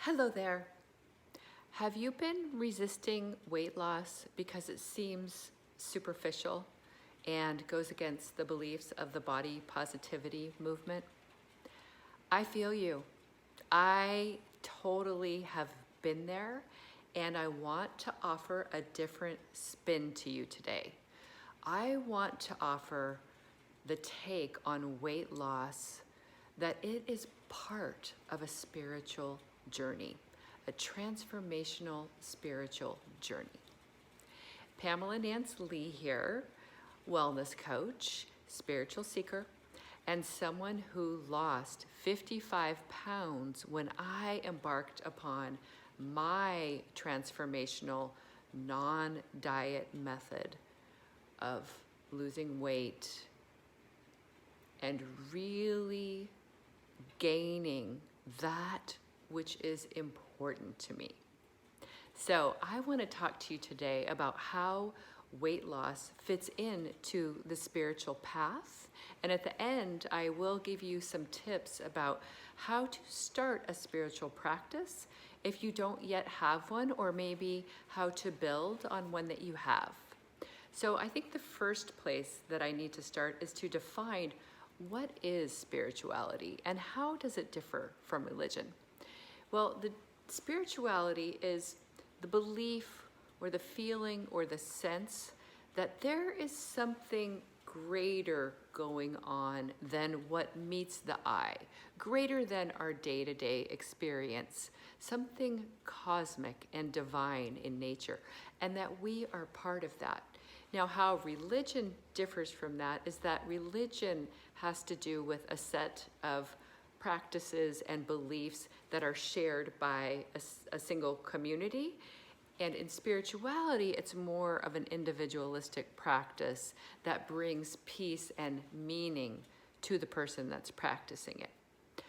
Hello there. Have you been resisting weight loss because it seems superficial and goes against the beliefs of the body positivity movement? I feel you. I totally have been there, and I want to offer a different spin to you today. I want to offer the take on weight loss that it is part of a spiritual journey, a transformational spiritual journey. Pamela Nance Lee here, wellness coach, spiritual seeker, and someone who lost 55 pounds when I embarked upon my transformational non-diet method of losing weight and really gaining that which is important to me. So I want to talk to you today about how weight loss fits into the spiritual path. And at the end, I will give you some tips about how to start a spiritual practice if you don't yet have one, or maybe how to build on one that you have. So I think the first place that I need to start is to define what is spirituality and how does it differ from religion? Well, the spirituality is the belief or the feeling or the sense that there is something greater going on than what meets the eye, greater than our day-to-day experience, something cosmic and divine in nature, and that we are part of that. Now, how religion differs from that is that religion has to do with a set of practices and beliefs that are shared by a single community. And in spirituality, it's more of an individualistic practice that brings peace and meaning to the person that's practicing it.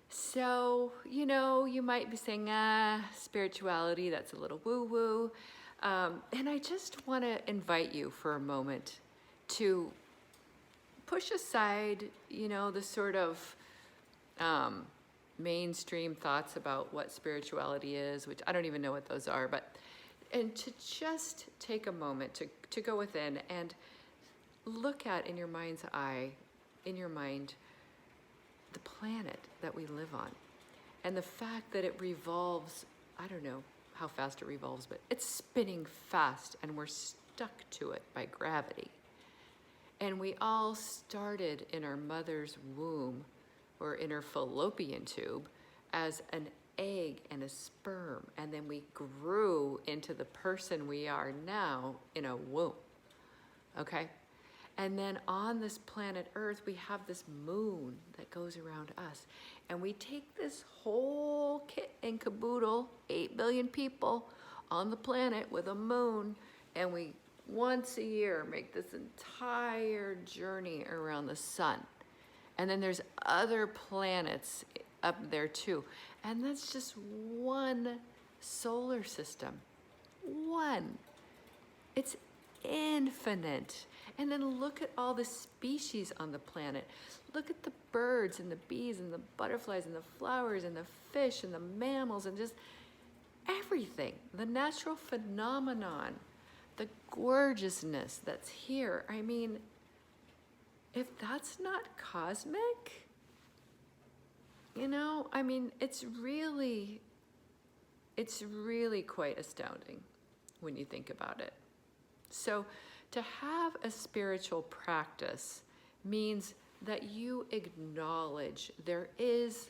So, you might be saying, spirituality, that's a little woo-woo. And I just want to invite you for a moment to push aside, the sort of mainstream thoughts about what spirituality is, which I don't even know what those are, and to just take a moment to go within and look at in your mind's eye, in your mind, the planet that we live on and the fact that it revolves. I don't know how fast it revolves, but it's spinning fast and we're stuck to it by gravity. And we all started in our mother's womb or in her fallopian tube as an egg and a sperm, and then we grew into the person we are now in a womb, okay? And then on this planet Earth, we have this moon that goes around us, and we take this whole kit and caboodle, 8 billion people on the planet with a moon, and we once a year make this entire journey around the sun. And then there's other planets up there too. And that's just one solar system. One. It's infinite. And then look at all the species on the planet. Look at the birds and the bees and the butterflies and the flowers and the fish and the mammals and just everything. The natural phenomenon, the gorgeousness that's here. I mean, if that's not cosmic, it's really quite astounding when you think about it. So to have a spiritual practice means that you acknowledge there is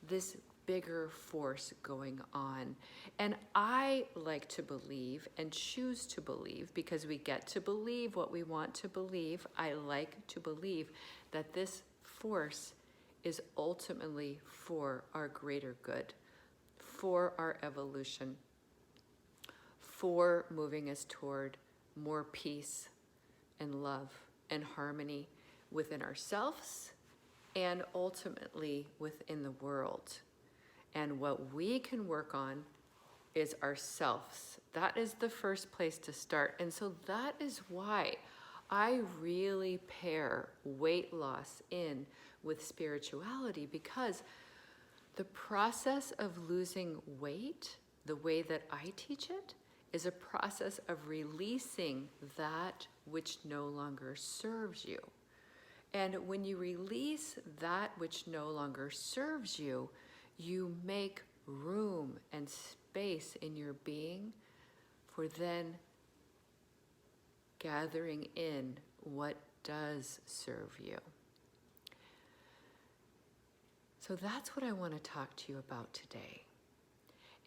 this bigger force going on. And I like to believe and choose to believe, because we get to believe what we want to believe. I like to believe that this force is ultimately for our greater good, for our evolution, for moving us toward more peace and love and harmony within ourselves and ultimately within the world. And what we can work on is ourselves. That is the first place to start. And so that is why I really pair weight loss in with spirituality, because The process of losing weight, the way that I teach it, is a process of releasing that which no longer serves you. And when you release that which no longer serves you, you make room and space in your being for then gathering in what does serve you. So that's what I want to talk to you about today.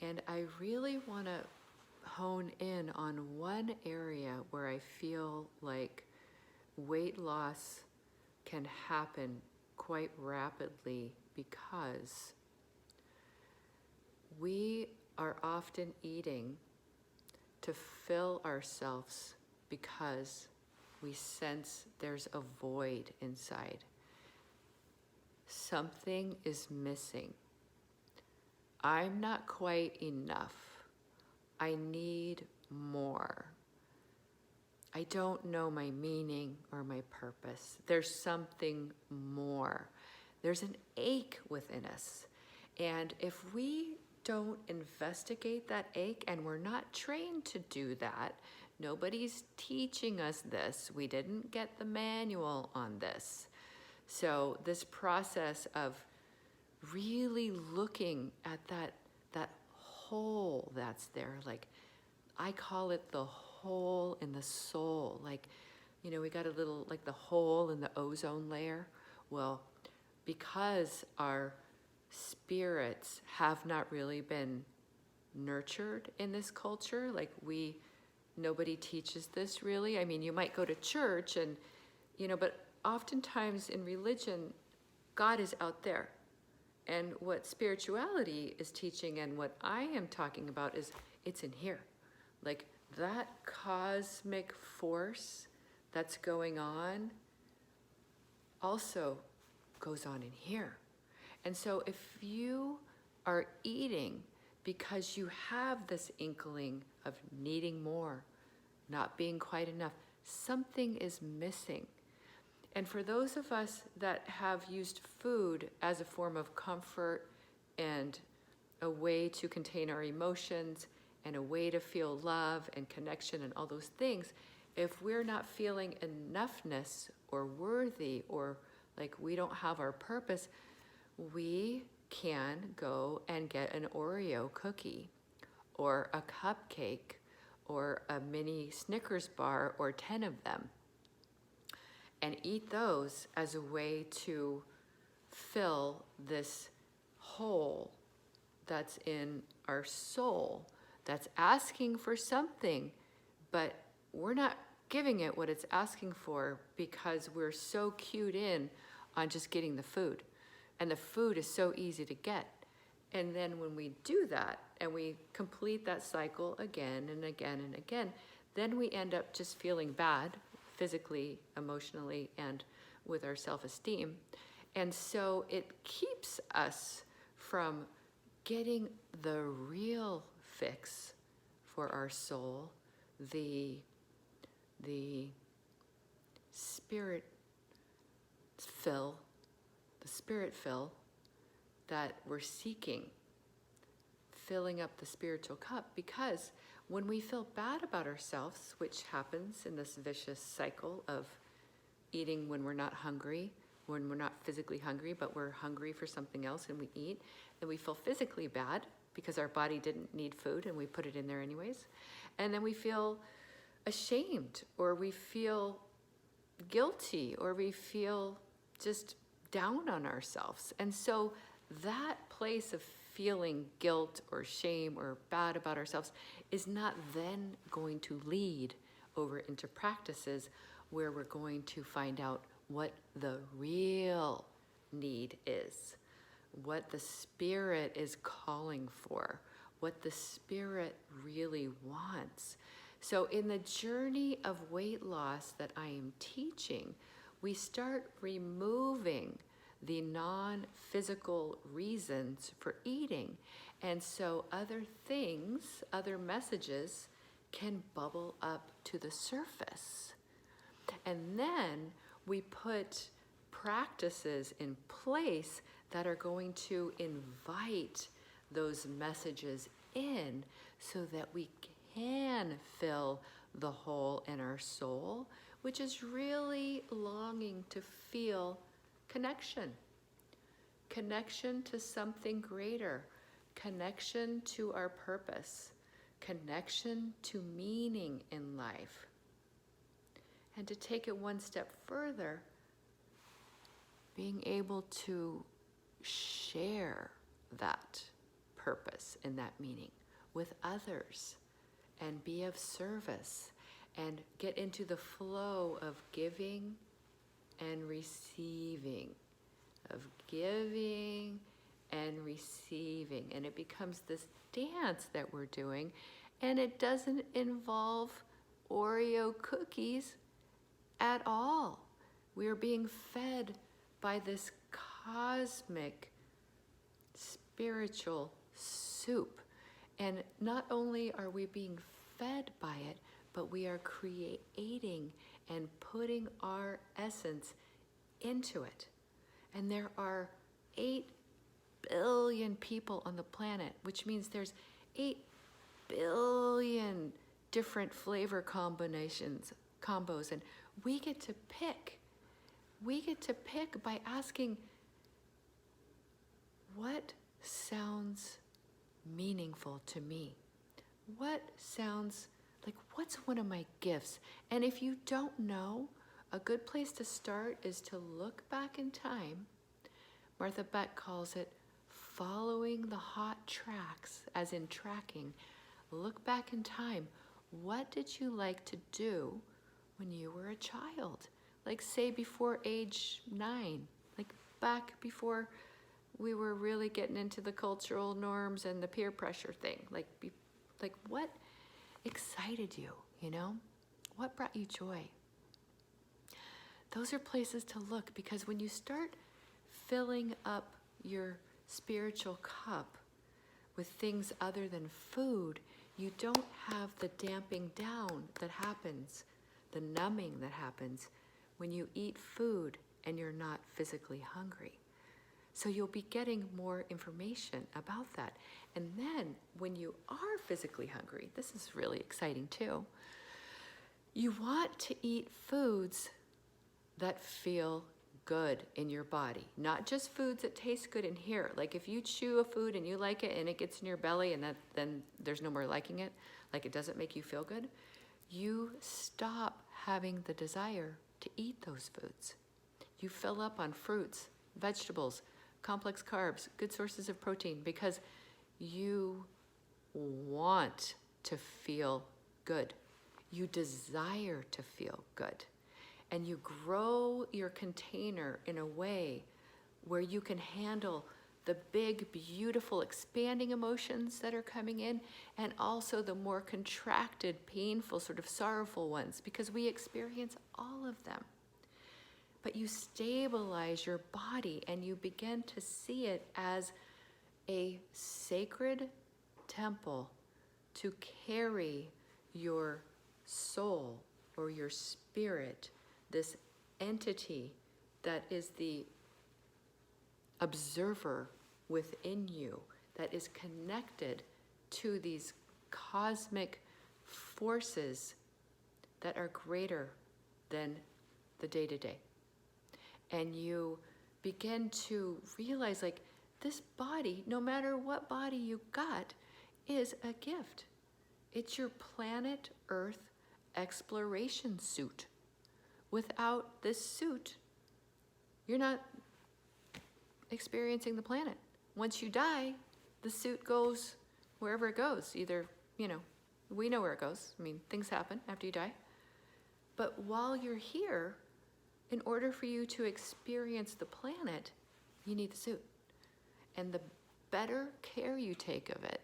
And I really want to hone in on one area where I feel like weight loss can happen quite rapidly, because we are often eating to fill ourselves because we sense there's a void inside. Something is missing. I'm not quite enough. I need more. I don't know my meaning or my purpose. There's something more. There's an ache within us. And if we don't investigate that ache, and we're not trained to do that, nobody's teaching us this. We didn't get the manual on this. So this process of really looking at that hole that's there, like I call it the hole in the soul. Like, you know, we got a little, like the hole in the ozone layer. Well, because our spirits have not really been nurtured in this culture, like nobody teaches this really. I mean, you might go to church and, you know, but oftentimes in religion, God is out there. And what spirituality is teaching and what I am talking about is it's in here. Like that cosmic force that's going on also goes on in here. And so if you are eating because you have this inkling of needing more, not being quite enough, something is missing. And for those of us that have used food as a form of comfort and a way to contain our emotions and a way to feel love and connection and all those things, if we're not feeling enoughness or worthy or like we don't have our purpose, we can go and get an Oreo cookie or a cupcake or a mini Snickers bar or 10 of them, and eat those as a way to fill this hole that's in our soul that's asking for something, but we're not giving it what it's asking for because we're so cued in on just getting the food. And the food is so easy to get. And then when we do that and we complete that cycle again and again and again, then we end up just feeling bad physically, emotionally, and with our self-esteem. And so it keeps us from getting the real fix for our soul, the spirit fill, that we're seeking, filling up the spiritual cup. Because when we feel bad about ourselves, which happens in this vicious cycle of eating when we're not hungry, when we're not physically hungry, but we're hungry for something else and we eat, then we feel physically bad because our body didn't need food and we put it in there anyways. And then we feel ashamed, or we feel guilty, or we feel just down on ourselves. And so that place of feeling guilt or shame or bad about ourselves is not then going to lead over into practices where we're going to find out what the real need is, what the spirit is calling for, what the spirit really wants. So in the journey of weight loss that I am teaching, we start removing the non-physical reasons for eating. And so other things, other messages can bubble up to the surface. And then we put practices in place that are going to invite those messages in so that we can fill the hole in our soul, which is really longing to feel connection. Connection to something greater, connection to our purpose, connection to meaning in life. And to take it one step further, being able to share that purpose and that meaning with others and be of service and get into the flow of giving and receiving, of giving and receiving. And it becomes this dance that we're doing, and it doesn't involve Oreo cookies at all. We are being fed by this cosmic spiritual soup. And not only are we being fed by it, but we are creating and putting our essence into it. And there are 8 billion people on the planet, which means there's 8 billion different flavor combos, and we get to pick. We get to pick by asking, what sounds meaningful to me? What sounds like, what's one of my gifts? And if you don't know, a good place to start is to look back in time. Martha Beck calls it following the hot tracks, as in tracking. Look back in time. What did you like to do when you were a child? Like, say, before age 9, like back before we were really getting into the cultural norms and the peer pressure thing. Like what excited you, you know? What brought you joy? Those are places to look, because when you start filling up your spiritual cup with things other than food, you don't have the damping down that happens, the numbing that happens when you eat food and you're not physically hungry. So you'll be getting more information about that. And then when you are physically hungry, this is really exciting too, you want to eat foods that feel good in your body, not just foods that taste good in here. Like if you chew a food and you like it and it gets in your belly and then there's no more liking it, like it doesn't make you feel good, you stop having the desire to eat those foods. You fill up on fruits, vegetables, complex carbs, good sources of protein, because you want to feel good. You desire to feel good. And you grow your container in a way where you can handle the big, beautiful, expanding emotions that are coming in, and also the more contracted, painful, sort of sorrowful ones, because we experience all of them. But you stabilize your body and you begin to see it as a sacred temple to carry your soul or your spirit, this entity that is the observer within you, that is connected to these cosmic forces that are greater than the day-to-day. And you begin to realize, like, this body, no matter what body you got, is a gift. It's your planet Earth exploration suit. Without this suit, you're not experiencing the planet. Once you die, the suit goes wherever it goes. Either, we know where it goes. I mean, things happen after you die. But while you're here, in order for you to experience the planet, you need the suit. And the better care you take of it,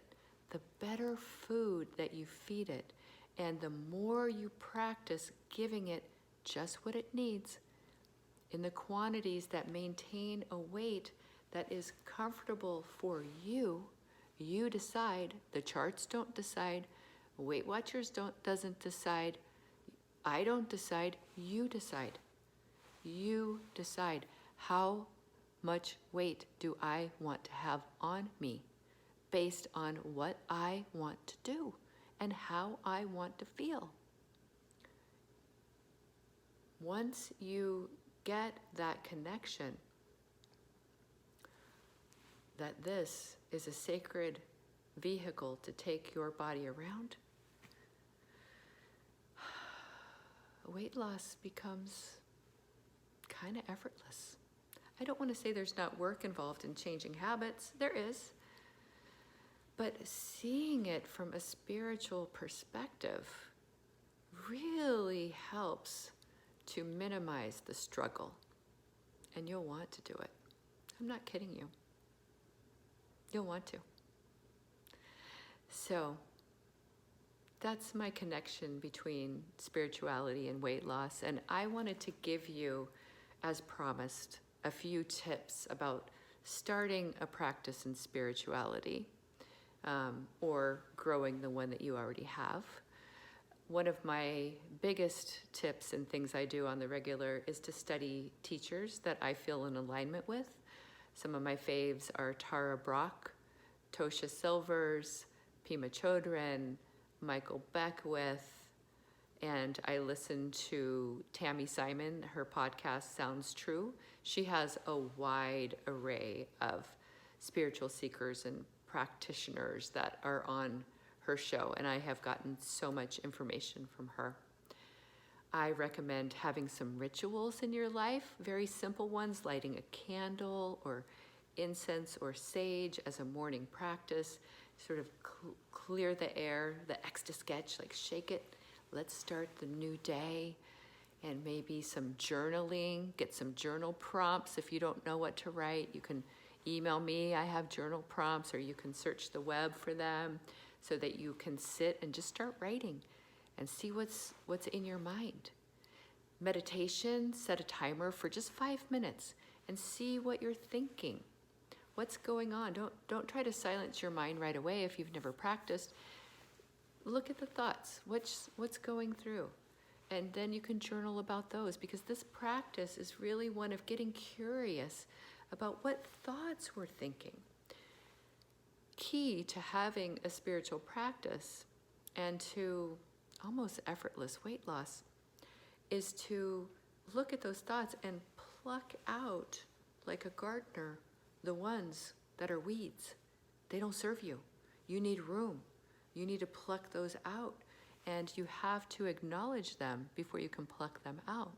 the better food that you feed it, and the more you practice giving it just what it needs, in the quantities that maintain a weight that is comfortable for you, you decide. The charts don't decide. Weight Watchers doesn't decide. I don't decide. You decide. You decide How much weight do I want to have on me based on what I want to do and how I want to feel? Once you get that connection, that this is a sacred vehicle to take your body around, weight loss becomes kind of effortless. I don't want to say there's not work involved in changing habits. There is. But seeing it from a spiritual perspective really helps to minimize the struggle. And you'll want to do it. I'm not kidding you. You'll want to. So that's my connection between spirituality and weight loss. And I wanted to give you, as promised, a few tips about starting a practice in spirituality, or growing the one that you already have. One of my biggest tips and things I do on the regular is to study teachers that I feel in alignment with. Some of my faves are Tara Brach, Tosha Silvers, Pema Chodron, Michael Beckwith, and I listen to Tammy Simon. Her podcast Sounds True. She has a wide array of spiritual seekers and practitioners that are on her show, and I have gotten so much information from her. I recommend having some rituals in your life, very simple ones, lighting a candle or incense or sage as a morning practice, sort of clear the air, the Etch-a-Sketch, like shake it, let's start the new day. And maybe some journaling, get some journal prompts. If you don't know what to write, you can email me, I have journal prompts, or you can search the web for them so that you can sit and just start writing and see what's in your mind. Meditation, set a timer for just 5 minutes and see what you're thinking. What's going on? Don't try to silence your mind right away if you've never practiced. Look at the thoughts. What's going through? And then you can journal about those, because this practice is really one of getting curious about what thoughts we're thinking. Key to having a spiritual practice and to almost effortless weight loss is to look at those thoughts and pluck out, like a gardener, the ones that are weeds. They don't serve you. You need room. You need to pluck those out, and you have to acknowledge them before you can pluck them out.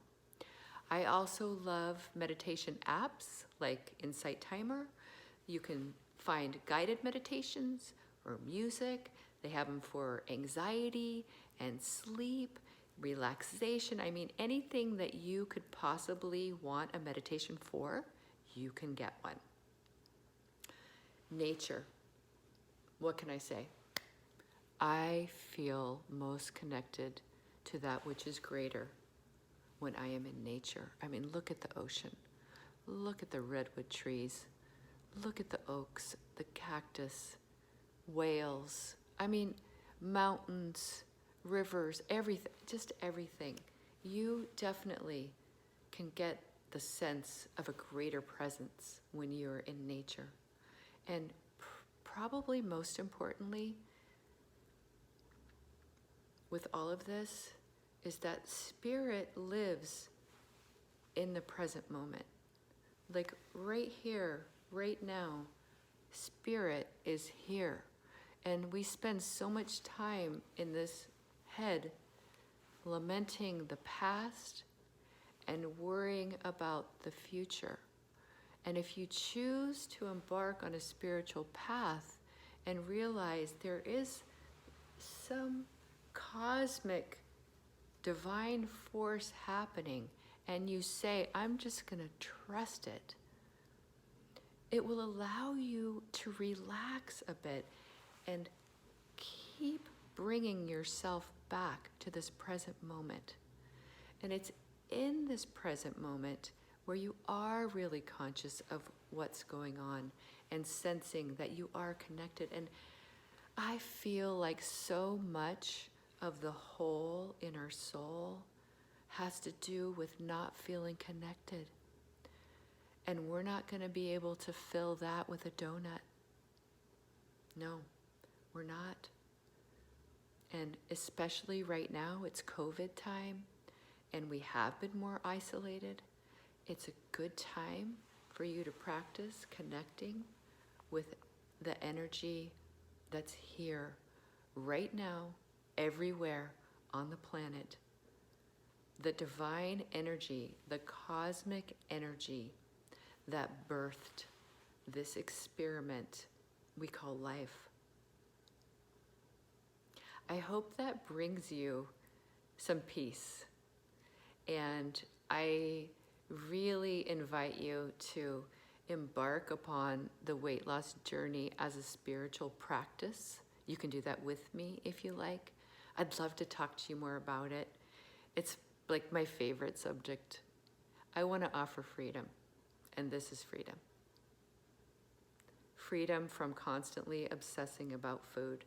I also love meditation apps like Insight Timer. You can find guided meditations or music. They have them for anxiety and sleep, relaxation. I mean, anything that you could possibly want a meditation for, you can get one. Nature. What can I say? I feel most connected to that which is greater when I am in nature. I mean, look at the ocean. Look at the redwood trees. Look at the oaks, the cactus, whales. I mean, mountains, rivers, everything, just everything. You definitely can get the sense of a greater presence when you're in nature. And probably most importantly, with all of this, is that spirit lives in the present moment. Like right here, right now, spirit is here. And we spend so much time in this head lamenting the past and worrying about the future. And if you choose to embark on a spiritual path and realize there is some cosmic divine force happening, and you say, I'm just going to trust it, it will allow you to relax a bit and keep bringing yourself back to this present moment. And it's in this present moment where you are really conscious of what's going on and sensing that you are connected. And I feel like so much of the hole in our soul has to do with not feeling connected. And we're not going to be able to fill that with a donut. No, we're not. And especially right now, it's COVID time, and we have been more isolated. It's a good time for you to practice connecting with the energy that's here right now, everywhere on the planet. The divine energy, the cosmic energy that birthed this experiment we call life. I hope that brings you some peace. And I really invite you to embark upon the weight loss journey as a spiritual practice. You can do that with me if you like. I'd love to talk to you more about it. It's like my favorite subject. I want to offer freedom, and this is freedom. Freedom from constantly obsessing about food.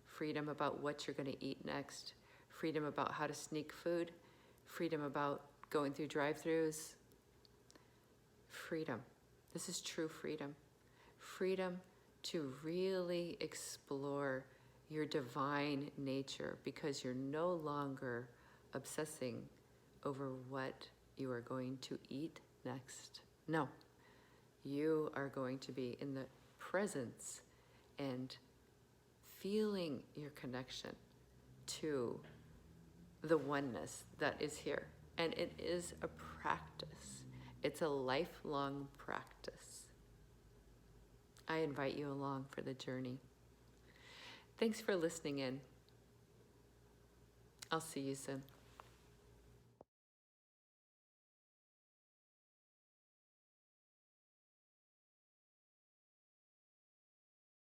Freedom about what you're going to eat next. Freedom about how to sneak food. Freedom about going through drive-thrus. Freedom. This is true freedom. Freedom to really explore your divine nature, because you're no longer obsessing over what you are going to eat next. No, you are going to be in the presence and feeling your connection to the oneness that is here. And it is a practice. It's a lifelong practice. I invite you along for the journey. Thanks for listening in. I'll see you soon.